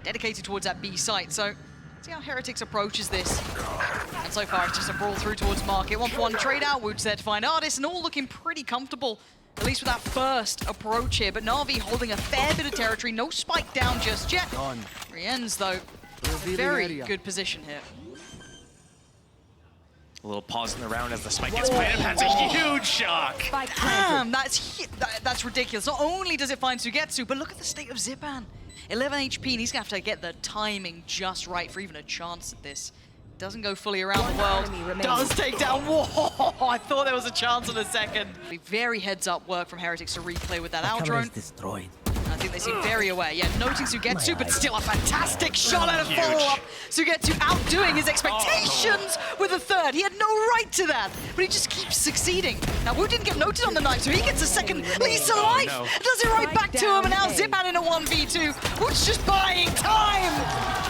dedicated towards that B site. So see how Heretics approaches this. And so far, it's just a brawl through towards Market. 1-for-1 trade out, Woods there to find Artist, and all looking pretty comfortable, at least with that first approach here. But Navi holding a fair bit of territory, no spike down just yet. Rien's, though, a very good position here. A little pause in the round as the spike gets planted. That's a huge shock. Damn, that's ridiculous. Not only does it find Sugetsu, but look at the state of Zipan. 11 HP, and he's gonna have to get the timing just right for even a chance at this. Doesn't go fully around the world. Does take down. Whoa! I thought there was a chance in a second. Very heads-up work from Heretics to replay with that out drone. Destroyed. I think they seem very aware. Yeah, noting Sugetsu, but still a fantastic shot and a follow-up. Sugetsu outdoing his expectations with a third. He had no right to that, but he just keeps succeeding. Now, Wu didn't get noted on the knife, so he gets a second lease of life. Does it right back to him, and now Zipan in a 1v2. Wu's just buying time.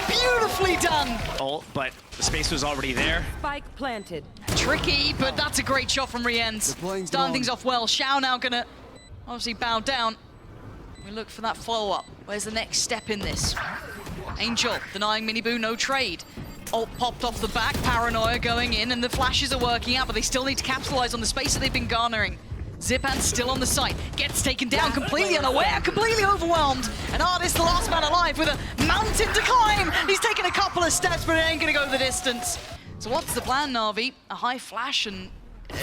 Beautifully done. Oh, but the space was already there. Spike planted. Tricky, but that's a great shot from Rienz. Starting things off well. Xiao now gonna obviously bow down. We look for that follow-up. Where's the next step in this? Angel denying Miniboo, no trade. Ult popped off the back, Paranoia going in, and the flashes are working out, but they still need to capitalize on the space that they've been garnering. Zipan still on the site, gets taken down, completely unaware, completely overwhelmed. And Artist, the last man alive, with a mountain to climb. He's taken a couple of steps, but it ain't gonna go the distance. So what's the plan, Navi? A high flash and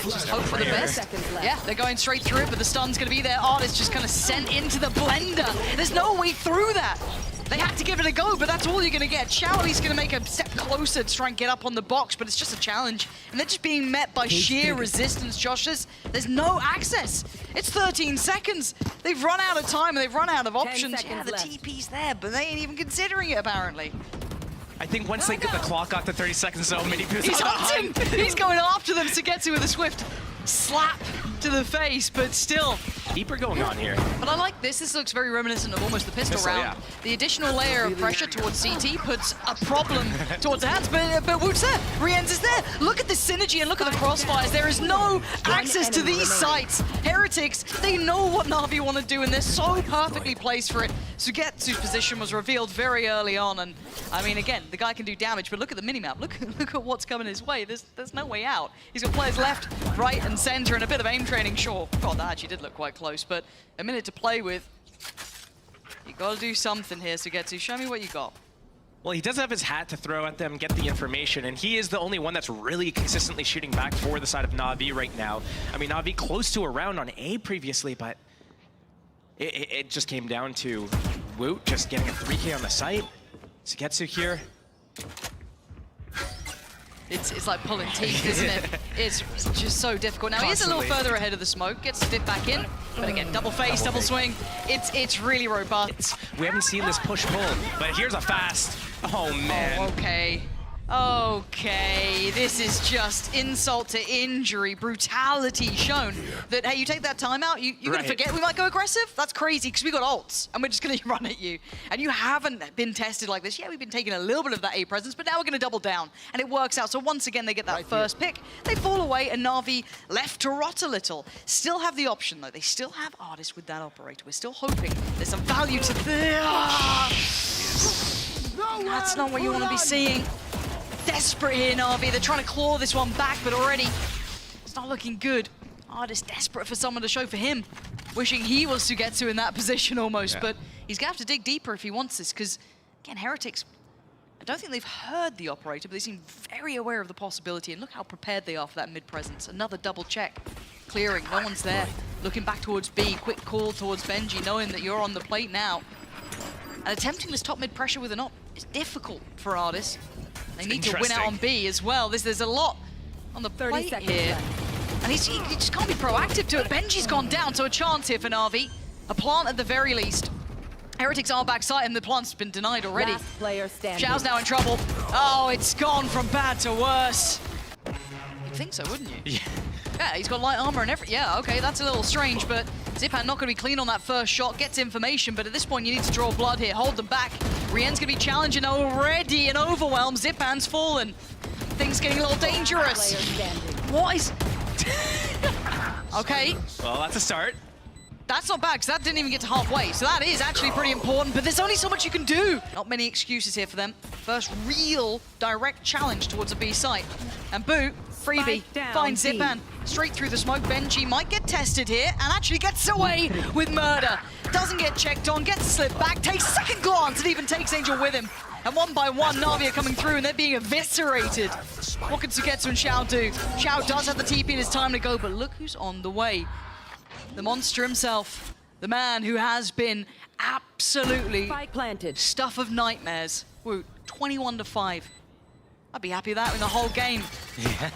just hope for the best. Yeah, they're going straight through it, but the stun's gonna be there. Artist just kind of sent into the blender. There's no way through that. They had to give it a go, but that's all you're gonna get. Xiaoli's gonna make a step closer to try and get up on the box, but it's just a challenge. And they're just being met by sheer resistance, Josh. There's no access. It's 13 seconds. They've run out of time, and they've run out of options. Yeah, the TP's there, but they ain't even considering it, apparently. I think once they get the clock off the 30 seconds zone, he's hunting! He's going after them. Sugetsu with a swift slap to the face, but still. Deeper going on here. But I like this. This looks very reminiscent of almost the pistol round. Yeah. The additional layer of pressure towards CT puts a problem towards the hands, but Woot's there. Rienz is there. Look at the synergy and look at the crossfires. There is no access to these sites. Heretics, they know what Navi want to do, and they're so perfectly placed for it. Sugetsu's position was revealed very early on, and I mean, again, the guy can do damage, but look at the minimap. Look at what's coming his way. There's no way out. He's got players left, right, and center, and a bit of aim training, sure. God, that actually did look quite close, but a minute to play with. You gotta do something here, Sugetsu. Show me what you got. Well, he does have his hat to throw at them, get the information, and he is the only one that's really consistently shooting back for the side of Navi right now. I mean, Navi close to a round on A previously, but it just came down to Woot just getting a 3K on the site. Sugetsu here. It's like pulling teeth, isn't it? It's just so difficult. Now, he's a little further ahead of the smoke, gets to dip back in, but again, double face, double swing. It's really robust. We haven't seen this push-pull, but here's a fast. Oh, man. Oh, okay. Okay, this is just insult to injury, brutality shown. That, hey, you take that timeout, you're gonna forget we might go aggressive? That's crazy, because we got ults, and we're just gonna run at you. And you haven't been tested like this. Yeah, we've been taking a little bit of that A presence, but now we're gonna double down, and it works out. So once again, they get that first pick, they fall away, and Navi left to rot a little. Still have the option, though. They still have Artist with that operator. We're still hoping there's some value to this. That's not what you want to be seeing. Desperate here, Navi. They're trying to claw this one back, but already it's not looking good. Artist desperate for someone to show for him. Wishing he was Sugetsu in that position almost, but he's going to have to dig deeper if he wants this, because, again, Heretics, I don't think they've heard the operator, but they seem very aware of the possibility, and look how prepared they are for that mid-presence. Another double check. Clearing, no one's there. Looking back towards B, quick call towards Benji, knowing that you're on the plate now. And attempting this top mid pressure with an op is difficult for Artist. They need to win out on B as well. There's a lot on the plate here. And he just can't be proactive to it. Benji's gone down, so a chance here for Navi. A plant at the very least. Heretics are backside, and the plant's been denied already. Last player standing. Xiao's now in trouble. Oh, it's gone from bad to worse. You'd think so, wouldn't you? Yeah. Yeah, he's got light armor and everything. Yeah, okay, that's a little strange, but Zipan not going to be clean on that first shot, gets information, but at this point you need to draw blood here, hold them back. Rien's going to be challenging already, an overwhelm. Zipan's fallen. Things getting a little dangerous. What is... Okay. Well, that's a start. That's not bad, because that didn't even get to halfway. So that is actually pretty important, but there's only so much you can do. Not many excuses here for them. First real direct challenge towards a B site. And Boo, freebie, finds Zipan straight through the smoke. Benji might get tested here and actually gets away with murder. Doesn't get checked on, gets slipped back, takes second glance, and even takes Angel with him. And one by one, Navi are coming through and they're being eviscerated. What can Sugetsu and Xiao do? Xiao does have the TP and it's time to go, but look who's on the way. The monster himself, the man who has been absolutely stuff of nightmares. Woo, 21-5. I'd be happy with that in the whole game. Yeah.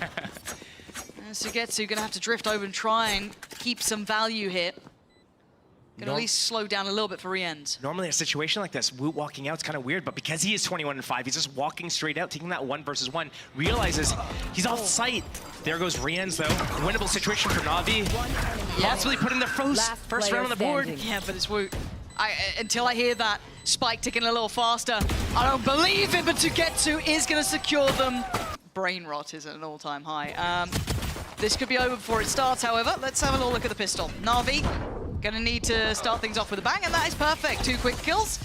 And Sugetsu gonna have to drift over and try and keep some value here. Gonna at least slow down a little bit for Rienz. Normally a situation like this, Woot walking out is kind of weird, but because he is 21-5, he's just walking straight out, taking that 1 versus 1, realizes he's off sight. There goes Rienz though. Winnable situation for Navi. Yeah. Possibly putting the first round on the board. Yeah, but it's Woot. Until I hear that spike ticking a little faster, I don't believe it, but Sugetsu is gonna secure them. Brain rot is at an all-time high. This could be over before it starts, however. Let's have a little look at the pistol. Navi gonna need to start things off with a bang, and that is perfect. 2 quick kills.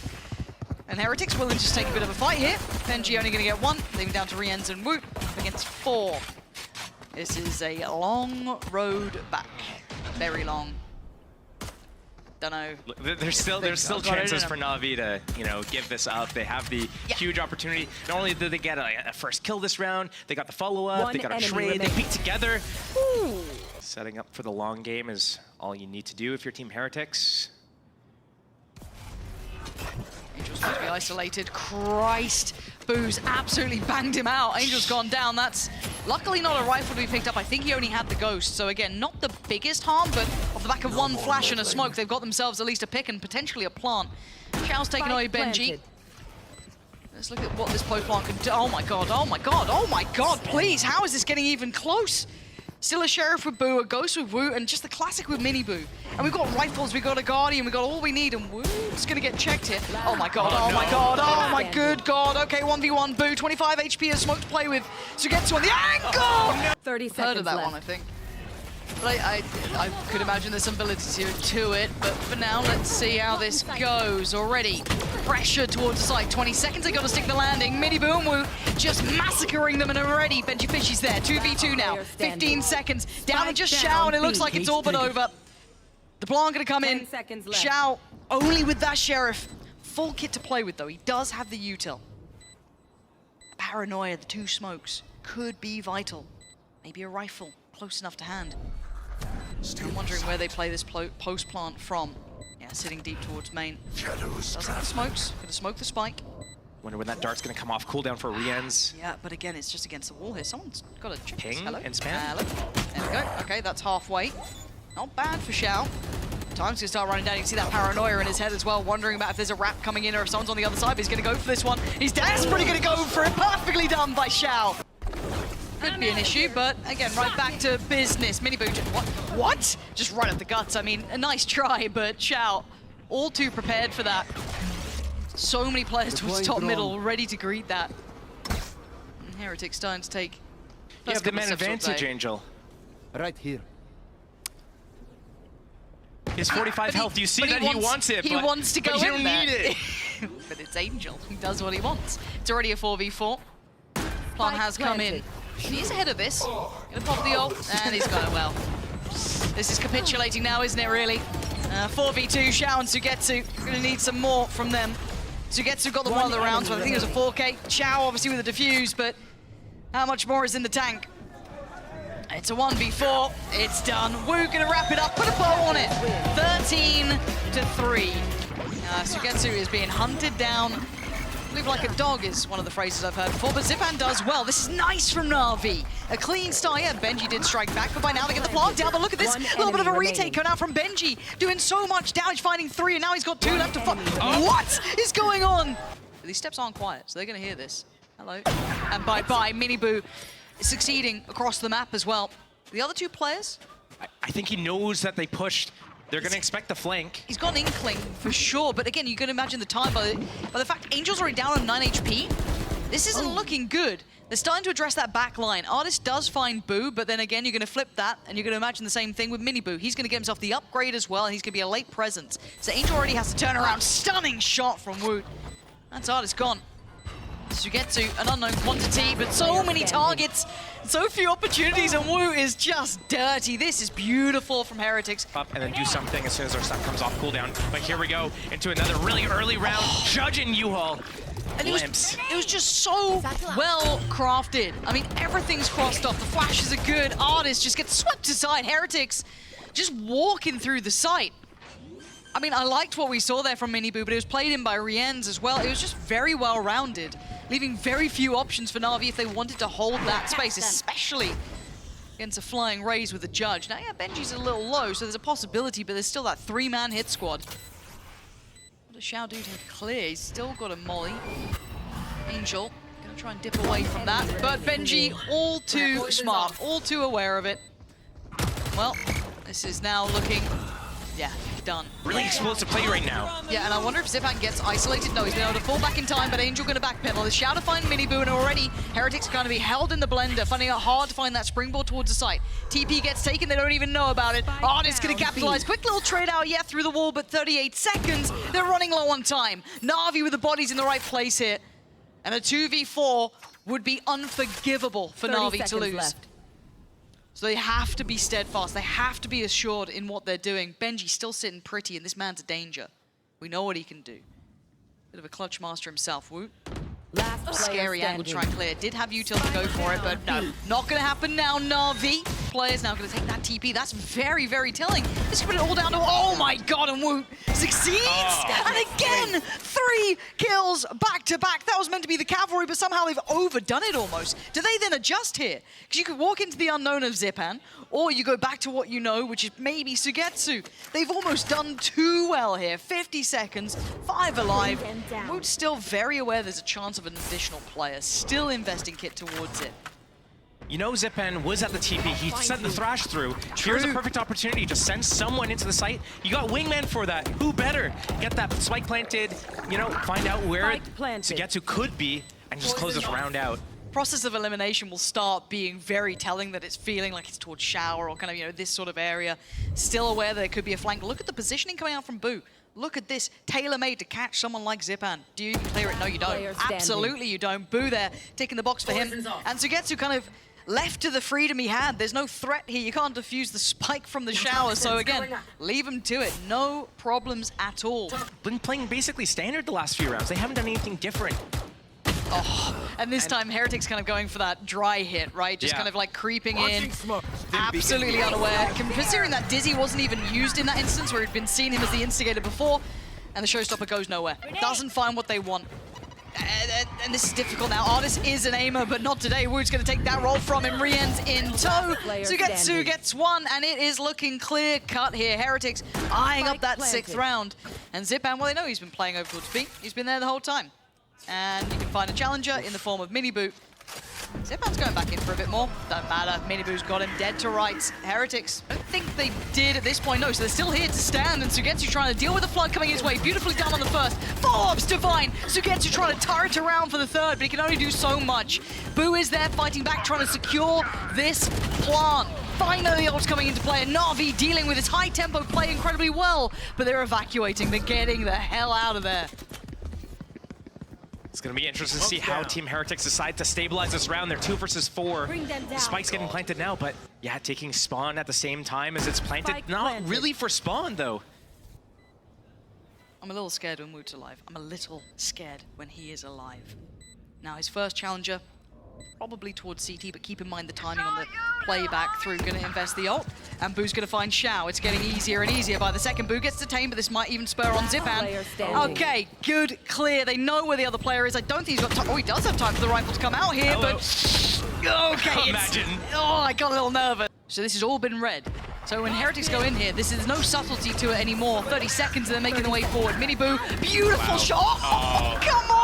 And Heretics willing to just take a bit of a fight here. Benji only gonna get 1, leaving down to Rienz and Woot up against 4. This is a long road back. Very long. Dunno. There's still chances for Navi to, give this up. They have the huge opportunity. Not only did they get a first kill this round, they got the follow-up, they got a trade, they peek together. Ooh. Setting up for the long game is all you need to do if you're Team Heretics. Angel's supposed to be isolated. Christ. Boo's absolutely banged him out. Angel's gone down. That's luckily not a rifle to be picked up. I think he only had the ghost. So again, not the biggest harm, but off the back of 1 flash and a smoke, they've got themselves at least a pick and potentially a plant. Xiao's taken away Benji. Let's look at what this post plant can do. Oh my god, oh my god, oh my god, please. How is this getting even close? Still a Sheriff with Boo, a Ghost with Woot, and just the classic with Mini Boo. And we've got rifles, we've got a Guardian, we've got all we need, and Woot's gonna get checked here. Oh my god, oh my god, oh my good god. Okay, 1v1 Boo, 25 HP, a smoke to play with. Sugetsu on the angle! 30 seconds Heard of that left. one, I think. But I could imagine there's some validity to it, but for now, let's see how this goes. Already pressure towards the side. 20 seconds, they got to stick the landing. Mini Boo and Woot just massacring them, and already Benji Fishy's there. 2v2 now. 15 seconds. Down to just Xiao, and it looks like it's all but over. The plant gonna come in. Xiao only with that Sheriff. Full kit to play with, though. He does have the util. Paranoia, the 2 smokes, could be vital. Maybe a rifle, close enough to hand. I'm wondering where they play this post plant from. Yeah, sitting deep towards main. Doesn't have smokes. Gonna smoke the spike. Wonder when that dart's gonna come off. Cooldown for Rienz. Yeah, but again, it's just against the wall here. Someone's got to check this. Ping Hello? and spam. Hello. There we go. Okay, that's halfway. Not bad for Xiao. Time's gonna start running down. You can see that paranoia in his head as well, wondering about if there's a wrap coming in or if someone's on the other side. But he's gonna go for this one. He's desperately gonna go for it. Perfectly done by Xiao. Could be an issue, but again, right back to business. Mini Boo, what? Just right up the guts. I mean, a nice try, but Xiao, all too prepared for that. So many players towards top middle, ready to greet that. And Heretics starting to take. You have the man advantage, Angel. Right here. His 45 health. You see that he wants it. He wants to go but you in don't there. need it. But it's Angel. He does what he wants. It's already a 4v4. Plant has come in. He's ahead of this. Gonna pop the ult, and he's got it well. This is capitulating now, isn't it, really? 4v2, Xiao and Sugetsu. Gonna need some more from them. Sugetsu got the one of the rounds, but I think it was a 4K. Xiao obviously with the defuse, but how much more is in the tank? It's a 1v4. It's done. Woo gonna wrap it up, put a bow on it. 13-3. Sugetsu is being hunted down. Live like a dog is one of the phrases I've heard before, but Zipan does well. This is nice from Navi. A clean start. Yeah, Benji did strike back, but by now they get the plant down. But look at this, a little bit of a retake coming out from Benji. Doing so much damage, finding 3, and now he's got 2 left to fight. What is going on? These steps aren't quiet, so they're going to hear this. Hello. And bye-bye, Mini Boo is succeeding across the map as well. The other 2 players? I think he knows that they pushed. They're going to expect the flank. He's got an inkling, for sure. But again, you can imagine the time by the fact Angel's already down on 9 HP. This isn't looking good. They're starting to address that back line. Artist does find Boo, but then again, you're going to flip that, and you're going to imagine the same thing with Mini Boo. He's going to get himself the upgrade as well, and he's going to be a late presence. So Angel already has to turn around. Stunning shot from Woot. That's Artist gone. Sugetsu, an unknown quantity, but so many targets, so few opportunities, and Woot is just dirty. This is beautiful from Heretics. Up and then do something as soon as our stuff comes off cooldown. But here we go into another really early round. Judging U-Haul. And it was just so well crafted. I mean, everything's crossed off. The flashes are good. Artist just gets swept aside. Heretics just walking through the site. I mean, I liked what we saw there from Mini Boo, but it was played in by Rienz as well. It was just very well rounded, leaving very few options for Navi if they wanted to hold that space, especially against a flying Raze with a judge. Now, yeah, Benji's a little low, so there's a possibility, but there's still that 3-man hit squad. What does Shao do to clear? He's still got a molly. Angel gonna try and dip away from that, but Benji all too smart, all too aware of it. Well, this is now looking, yeah, done. Really explosive play right now. Yeah, and I wonder if Zipan gets isolated. No, he's been able to fall back in time, but Angel gonna backpedal. The Shao to find Mini Boo, and already Heretics are gonna be held in the blender, finding it hard to find that springboard towards the site. TP gets taken, they don't even know about it. Artist gonna capitalize. Quick little trade out, yeah, through the wall, but 38 seconds. They're running low on time. Navi with the bodies in the right place here. And a 2v4 would be unforgivable for Navi to lose. Left. So they have to be steadfast. They have to be assured in what they're doing. Benji's still sitting pretty, and this man's a danger. We know what he can do. Bit of a clutch master himself. Woot. Scary angle to try and clear. Did have util to go for it, but no. Not going to happen now, Navi. Players now going to take that TP. That's very, very telling. This could put it all down to, oh my god, and Woot succeeds! And again, 3 kills back-to-back. That was meant to be the cavalry, but somehow they've overdone it almost. Do they then adjust here? Because you could walk into the unknown of Zipan, or you go back to what you know, which is maybe Sugetsu. They've almost done too well here. 50 seconds, 5 alive. Woot's still very aware there's a chance of an additional player, still investing kit towards it. You know Zipan was at the TP, he sent the Thrash through. Here's a perfect opportunity to send someone into the site. You got Wingman for that, who better? Get that spike planted, you know, find out where Sugetsu could be, and just close this round out. Process of elimination will start being very telling that it's feeling like it's towards Shower or kind of, you know, this sort of area. Still aware that there could be a flank. Look at the positioning coming out from Boo. Look at this, tailor-made to catch someone like Zipan. Do you clear it? No, you don't. Absolutely you don't. Boo there, taking the box for him. And Sugetsu kind of left to the freedom he had. There's no threat here. You can't defuse the spike from the Shower. So again, leave him to it. No problems at all. Been playing basically standard the last few rounds. They haven't done anything different. Oh, and this time Heretics kind of going for that dry hit, right? Just kind of like creeping in, absolutely unaware. Considering that Dizzy wasn't even used in that instance where he'd been seeing him as the instigator before, and the showstopper goes nowhere. Doesn't find what they want. And this is difficult now. Artist is an aimer, but not today. Woot's going to take that roll from him. Rienz in tow. Sugetsu gets one, and it is looking clear-cut here. Heretics eyeing up that 6th round. And Zipan, well, they know he's been playing over towards B. He's been there the whole time. And you can find a challenger in the form of Mini Boo. Zipan's going back in for a bit more. Don't matter. Mini Boo's got him dead to rights. Heretics, I don't think they did at this point. No, so they're still here to stand, and Sugetsu trying to deal with the flood coming his way. Beautifully done on the first. Follow-up's divine. Sugetsu trying to turret around for the third, but he can only do so much. Boo is there fighting back, trying to secure this plant. Finally, the ult's coming into play, and Navi dealing with his high-tempo play incredibly well, but they're evacuating. They're getting the hell out of there. It's going to be interesting to see how Team Heretics decide to stabilize this round. They're 2 versus 4. The spike's getting planted now, but yeah, taking spawn at the same time as it's planted. Not really for spawn, though. I'm a little scared when Woot's alive. I'm a little scared when he is alive. Now, his first challenger, probably towards CT, but keep in mind the timing on the playback through. Going to invest the ult, and Boo's going to find Shao. It's getting easier and easier by the second. Boo gets detained, but this might even spur on Zipan. Okay, good clear. They know where the other player is. I don't think he's got time. Oh, he does have time for the rifle to come out here, but okay. Imagine. Oh, I got a little nervous. So this has all been read. So when Heretics go in here, there's no subtlety to it anymore. 30 seconds and they're making their way forward. Mini Boo, beautiful shot. Oh, come on!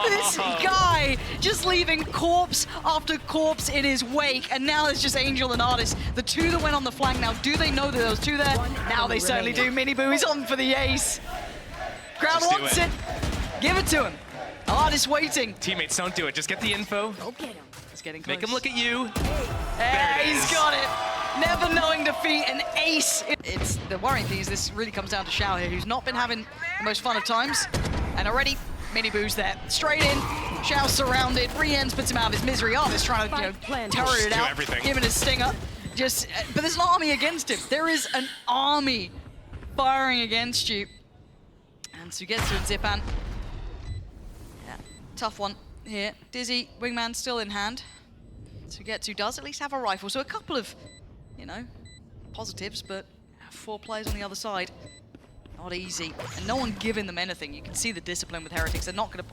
This guy just leaving corpse after corpse in his wake, and now it's just Angel and Artist. The 2 that went on the flank now, do they know that there was 2 there? Now they certainly do. Mini Boo is on for the ace. Crowd wants it. Give it to him. Artist waiting. Teammates, don't do it. Just get the info. Go get him. He's getting close. Make him look at you. Hey, it he's is. got it. Never knowing defeat, an ace. It's the worrying thing is this really comes down to Xiao here, who's not been having the most fun of times. And already, Mini Boo's there. Straight in. Xiao surrounded. Rien's puts him out of his misery. Artist trying to, terror it Do out. everything. Give it a stinger. But there's an army against him. There is an army firing against you. And Sugetsu and Zipan. Yeah, tough one here. Dizzy, Wingman still in hand. Sugetsu does at least have a rifle, so a couple of, positives, but 4 players on the other side. Not easy. And no one giving them anything. You can see the discipline with Heretics. They're not going to...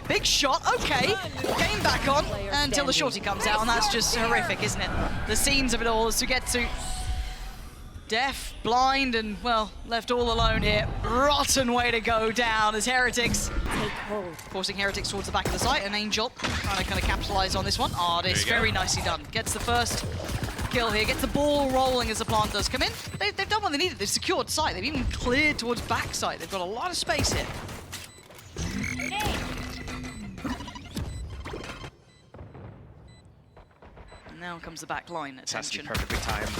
Big shot, okay. Game back on until the shorty comes out, and that's just horrific, isn't it? The scenes of it all, Sugetsu deaf, blind, and, well, left all alone here. Rotten way to go down as Heretics forcing Heretics towards the back of the site, and Angel trying to kind of capitalize on this one. Artist, very nicely done. Gets the first kill here, gets the ball rolling as the plant does come in. They've done what they needed. They've secured site. They've even cleared towards backside. They've got a lot of space here. And now comes the back line. This has to be Attention. perfectly timed.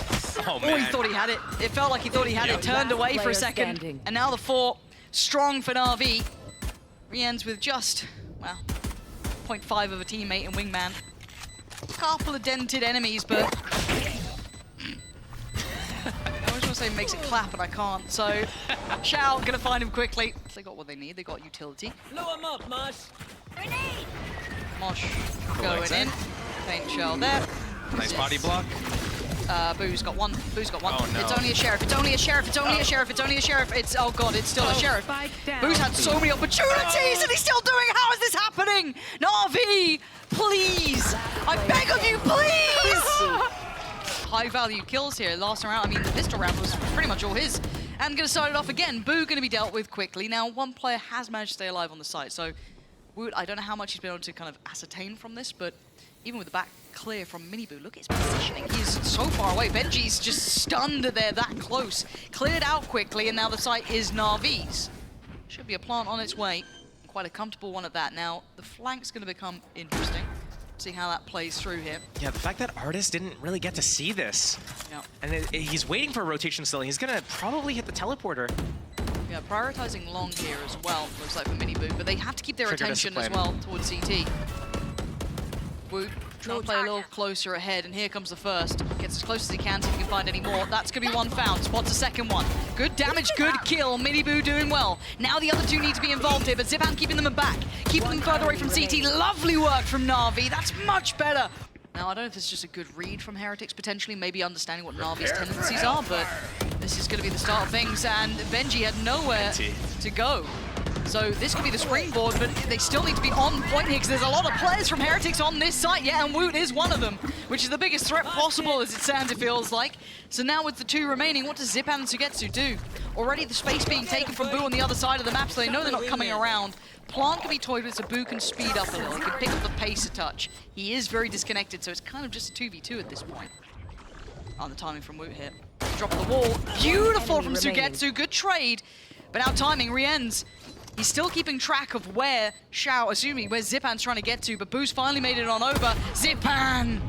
Oh, Oh, man. he thought he had it. It felt like he thought he had it. Turned away for a second. Standing. And now the 4. Strong for Navi. Re-ends with just, well, 0.5 of a teammate and Wingman. Couple of dented enemies, but... I always want to say makes it clap, but I can't. So, Xiao gonna find him quickly. They got what they need. They got utility. Blow him up, Mosh. Mosh going in. Paint shell there. Nice body block. Boo's got one. Boo's got one. Oh, no. It's only a sheriff. It's only a sheriff. It's only a sheriff. It's only a sheriff. It's, oh god, it's still a sheriff. Boo's had so many opportunities and he's still doing it. How is this happening? Navi, please. I beg of you, please. High value kills here. Last round, I mean, the pistol round was pretty much all his. And gonna start it off again. Boo gonna be dealt with quickly. Now, one player has managed to stay alive on the site, so Wood, I don't know how much he's been able to kind of ascertain from this, but even with the back clear from Mini Boo, look at his positioning. He's so far away. Benji's just stunned that they're that close. Cleared out quickly, and now the site is Navi's. Should be a plant on its way. Quite a comfortable one at that. Now, the flank's going to become interesting. See how that plays through here. Yeah, the fact that Artist didn't really get to see this. Yeah. And he's waiting for a rotation still. He's going to probably hit the teleporter. Yeah, prioritizing long here as well, looks like for Mini Boo, but they have to keep their Trigger attention as discipline. well towards CT. Boo trying to play a little closer ahead, and here comes the first. Gets as close as he can, see if he can find any more. That's going to be one found. Spots a second one. Good damage, good kill. Mini Boo doing well. Now the other 2 need to be involved here, but Zipan keeping them back. Keeping them further away from CT. Lovely work from Navi. That's much better. Now, I don't know if it's just a good read from Heretics, potentially, maybe understanding what Navi's tendencies are, but this is going to be the start of things, and Benji had nowhere to go. So this could be the springboard, but they still need to be on point here because there's a lot of players from Heretics on this site. Yeah, and Woot is one of them, which is the biggest threat possible as it stands, it feels like. So now with the 2 remaining, what does Zipan and Sugetsu do? Already the space being taken from Boo on the other side of the map, so they know they're not coming around. Plant can be toyed with, so Boo can speed up a little. He can pick up the pace a touch. He is very disconnected, so it's kind of just a 2v2 at this point. On the timing from Woot here. Drop of the wall. Beautiful from Sugetsu. Good trade. But now timing re-ends. He's still keeping track of where assuming where Zipan's trying to get to, but Boo's finally made it on over. Zipan!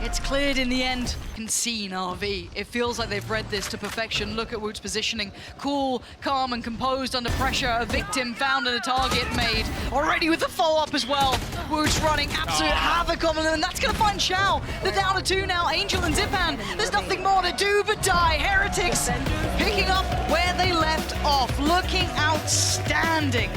It's cleared in the end. You can see Navi. It feels like they've read this to perfection. Look at Woot's positioning. Cool, calm, and composed under pressure. A victim found and a target made. Already with the follow-up as well. Woot's running absolute havoc on them, and that's going to find Xiao. They're down to 2 now. Angel and Zipan. There's nothing more to do but die. Heretics picking up where they left off. Looking outstanding.